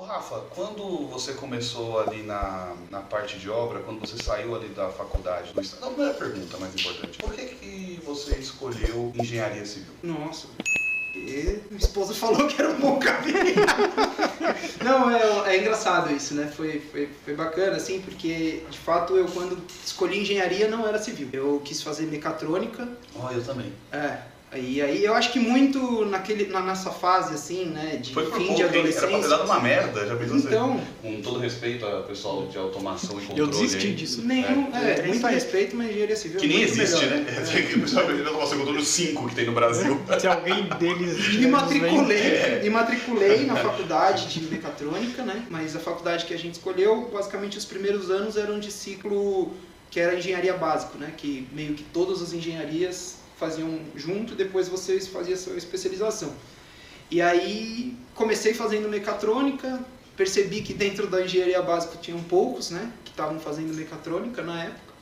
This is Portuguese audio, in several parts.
Rafa, quando você começou ali na parte de obra, quando você saiu ali da faculdade do Estado, a primeira pergunta mais importante, por que você escolheu engenharia civil? Nossa, porque minha esposa falou que era um bom caminho. Não, é engraçado isso, né? Foi bacana, assim, porque de fato eu quando escolhi engenharia não era civil. Eu quis fazer mecatrônica. Eu também. Aí eu acho que muito nessa fase, assim, né, de fim de adolescência... Era pra ter dado uma merda, já pensou então, assim? Com todo respeito ao pessoal de automação e controle. Eu desisti disso. Muito respeito, mas engenharia civil que nem existe, melhor. Né? O pessoal de automação e controle 5 que tem no Brasil. Se alguém deles... Me matriculei na faculdade de mecatrônica, né, mas a faculdade que a gente escolheu, basicamente os primeiros anos eram de ciclo que era engenharia básico, né, que meio que todas as engenharias faziam junto, depois vocês faziam a sua especialização. E aí comecei fazendo mecatrônica, percebi que dentro da engenharia básica tinham poucos, né, que estavam fazendo mecatrônica na época,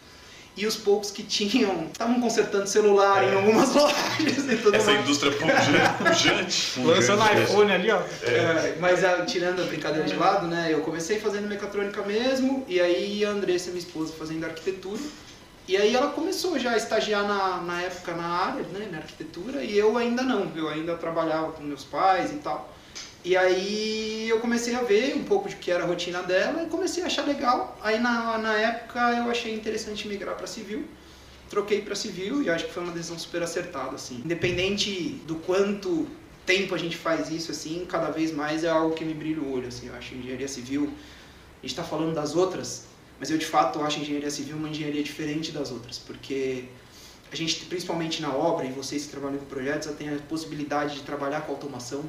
e os poucos que tinham, estavam consertando celular em algumas lojas e tudo Essa mais. indústria pujante. Lançando iPhone ali, ó. Mas tirando a brincadeira de lado, né, eu comecei fazendo mecatrônica mesmo, e aí a Andressa, minha esposa, fazendo arquitetura. E aí ela começou já a estagiar na época na área, né, na arquitetura, e eu ainda não, eu ainda trabalhava com meus pais e tal. E aí eu comecei a ver um pouco de que era a rotina dela e comecei a achar legal. Aí na época eu achei interessante migrar para civil, troquei para civil e acho que foi uma decisão super acertada, assim. Independente do quanto tempo a gente faz isso, assim, cada vez mais é algo que me brilha o olho, assim. Eu acho que engenharia civil, a gente está falando das outras, mas eu de fato acho a engenharia civil uma engenharia diferente das outras, porque a gente, principalmente na obra, e vocês que trabalham com projetos, já tem a possibilidade de trabalhar com automação,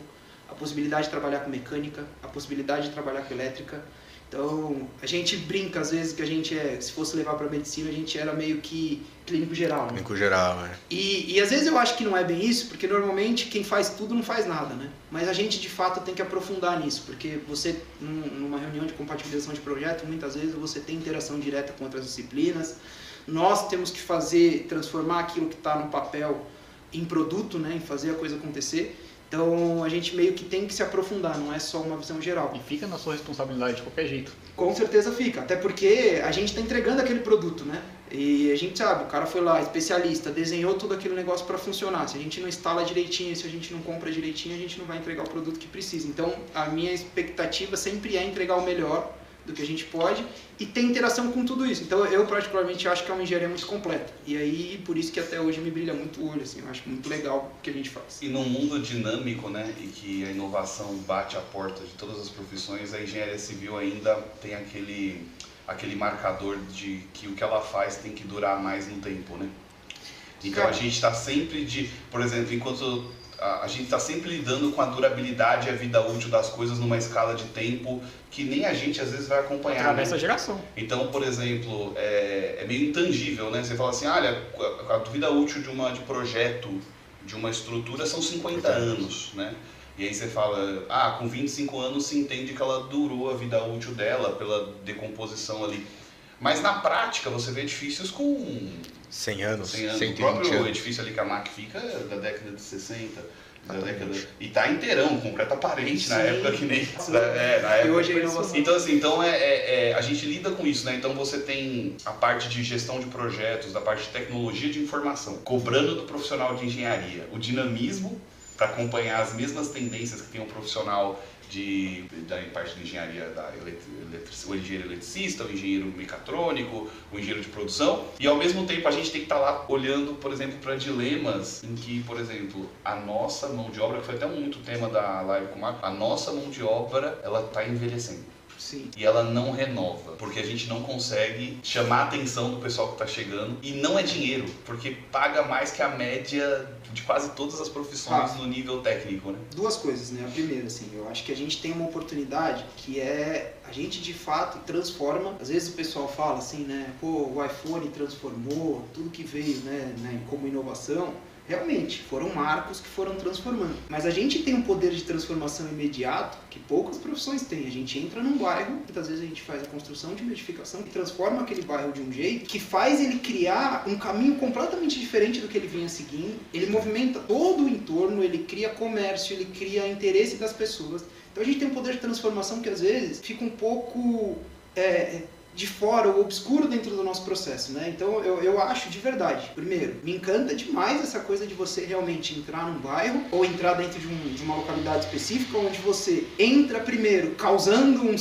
a possibilidade de trabalhar com mecânica, a possibilidade de trabalhar com elétrica. Então, a gente brinca às vezes que a gente se fosse levar para medicina, a gente era meio que clínico geral, né? Clínico geral, E às vezes eu acho que não é bem isso, porque normalmente quem faz tudo não faz nada, né? Mas a gente de fato tem que aprofundar nisso, porque você, numa reunião de compatibilização de projeto, muitas vezes você tem interação direta com outras disciplinas. Nós temos que transformar aquilo que está no papel em produto, né? Em fazer a coisa acontecer. Então, a gente meio que tem que se aprofundar, não é só uma visão geral. E fica na sua responsabilidade de qualquer jeito. Com certeza fica, até porque a gente está entregando aquele produto, né? E a gente sabe, o cara foi lá, especialista, desenhou todo aquele negócio para funcionar. Se a gente não instala direitinho, se a gente não compra direitinho, a gente não vai entregar o produto que precisa. Então, a minha expectativa sempre é entregar o melhor do que a gente pode e ter interação com tudo isso. Então eu particularmente acho que é uma engenharia muito completa. E aí por isso que até hoje me brilha muito o olho, assim, eu acho muito legal o que a gente faz. E num mundo dinâmico, né, e que a inovação bate a porta de todas as profissões, a engenharia civil ainda tem aquele marcador de que o que ela faz tem que durar mais no tempo, né? Então a gente está sempre por exemplo, enquanto a gente está sempre lidando com a durabilidade e a vida útil das coisas numa escala de tempo que nem a gente às vezes vai acompanhar. Através da né? geração. Então, por exemplo, é meio intangível, né? Você fala assim, olha, a vida útil de projeto, de uma estrutura são 50 anos, né? E aí você fala, com 25 anos se entende que ela durou a vida útil dela pela decomposição ali. Mas na prática você vê edifícios com 100 anos, 120 o próprio anos. Edifício ali que a MAC fica da década de 60, e tá inteirão, concreto aparente. Sim. Na época que nem... na época, e hoje é inovação. Então assim, a gente lida com isso, né? Então você tem a parte de gestão de projetos, da parte de tecnologia de informação, cobrando do profissional de engenharia o dinamismo para acompanhar as mesmas tendências que tem um profissional da parte de engenharia, o engenheiro eletricista, o engenheiro mecatrônico, o engenheiro de produção, e ao mesmo tempo a gente tem que estar lá olhando, por exemplo, para dilemas em que, por exemplo, a nossa mão de obra, que foi até muito tema da live com o Marco, a nossa mão de obra, ela está envelhecendo. Sim. E ela não renova, porque a gente não consegue chamar a atenção do pessoal que está chegando, e não é dinheiro, porque paga mais que a média de quase todas as profissões no nível técnico, né? Duas coisas, né? A primeira, assim, eu acho que a gente tem uma oportunidade que é a gente de fato transforma. Às vezes o pessoal fala assim, né? Pô, o iPhone transformou tudo que veio, né, como inovação. Realmente, foram marcos que foram transformando. Mas a gente tem um poder de transformação imediato que poucas profissões têm. A gente entra num bairro, muitas vezes a gente faz a construção de uma edificação que transforma aquele bairro de um jeito que faz ele criar um caminho completamente diferente do que ele vinha seguindo. Ele movimenta todo o entorno, ele cria comércio, ele cria interesse das pessoas. Então a gente tem um poder de transformação que às vezes fica um pouco de fora ou obscuro dentro do nosso processo, né? Então eu acho de verdade, primeiro, me encanta demais essa coisa de você realmente entrar num bairro ou entrar dentro de uma localidade específica onde você entra primeiro causando uma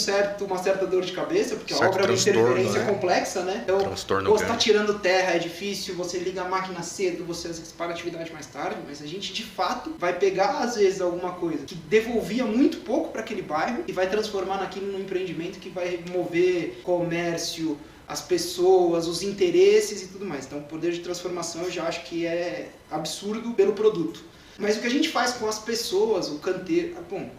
certa dor de cabeça, porque a obra é uma interferência complexa, né? Então, você está tirando terra, é difícil, você liga a máquina cedo, você às vezes para a atividade mais tarde, mas a gente de fato vai pegar às vezes alguma coisa que devolvia muito pouco para aquele bairro e vai transformar naquilo num empreendimento que vai mover comércio, as pessoas, os interesses e tudo mais. Então o poder de transformação eu já acho que é absurdo pelo produto. Mas o que a gente faz com as pessoas, o canteiro... Bom,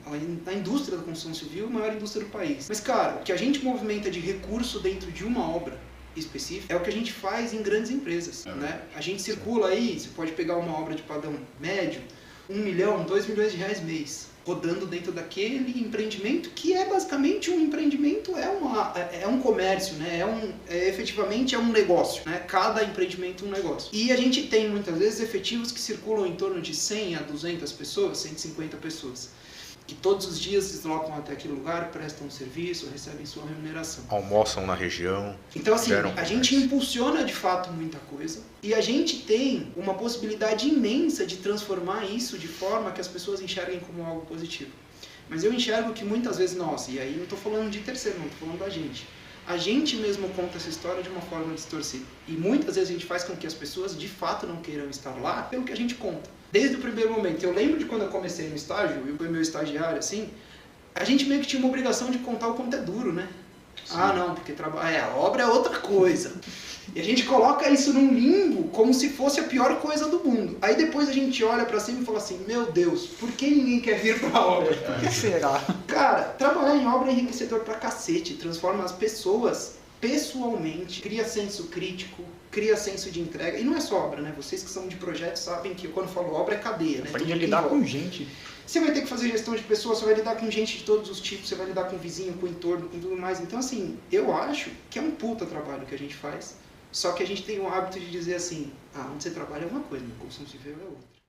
a indústria da construção civil é a maior indústria do país. Mas, cara, o que a gente movimenta de recurso dentro de uma obra específica é o que a gente faz em grandes empresas, né? A gente circula aí, você pode pegar uma obra de padrão médio, 1 milhão, 2 milhões de reais mês, rodando dentro daquele empreendimento que é basicamente um empreendimento, é um comércio, né? Efetivamente é um negócio, né? Cada empreendimento é um negócio. E a gente tem muitas vezes efetivos que circulam em torno de 100 a 200 pessoas, 150 pessoas, que todos os dias se deslocam até aquele lugar, prestam um serviço, recebem sua remuneração. Almoçam na região. Então assim, a gente impulsiona de fato muita coisa e a gente tem uma possibilidade imensa de transformar isso de forma que as pessoas enxerguem como algo positivo. Mas eu enxergo que muitas vezes nós, e aí não estou falando de terceiro, não estou falando da gente. A gente mesmo conta essa história de uma forma distorcida. E muitas vezes a gente faz com que as pessoas de fato não queiram estar lá pelo que a gente conta. Desde o primeiro momento. Eu lembro de quando eu comecei no estágio, eu fui meu estagiário, assim, a gente meio que tinha uma obrigação de contar o quanto é duro, né? Sim. Ah, não, porque a obra é outra coisa. E a gente coloca isso num limbo como se fosse a pior coisa do mundo. Aí depois a gente olha pra cima e fala assim, meu Deus, por que ninguém quer vir pra obra? Por que será? Cara, trabalhar em obra é enriquecedor pra cacete, transforma as pessoas pessoalmente, cria senso crítico, cria senso de entrega. E não é só obra, né? Vocês que são de projetos sabem que quando eu falo obra é cadeia, né? Aprende a lidar com gente. Você vai ter que fazer gestão de pessoas, você vai lidar com gente de todos os tipos, você vai lidar com o vizinho, com o entorno, com tudo mais. Então, assim, eu acho que é um puta trabalho que a gente faz, só que a gente tem o hábito de dizer assim, onde você trabalha é uma coisa, na construção civil é outra.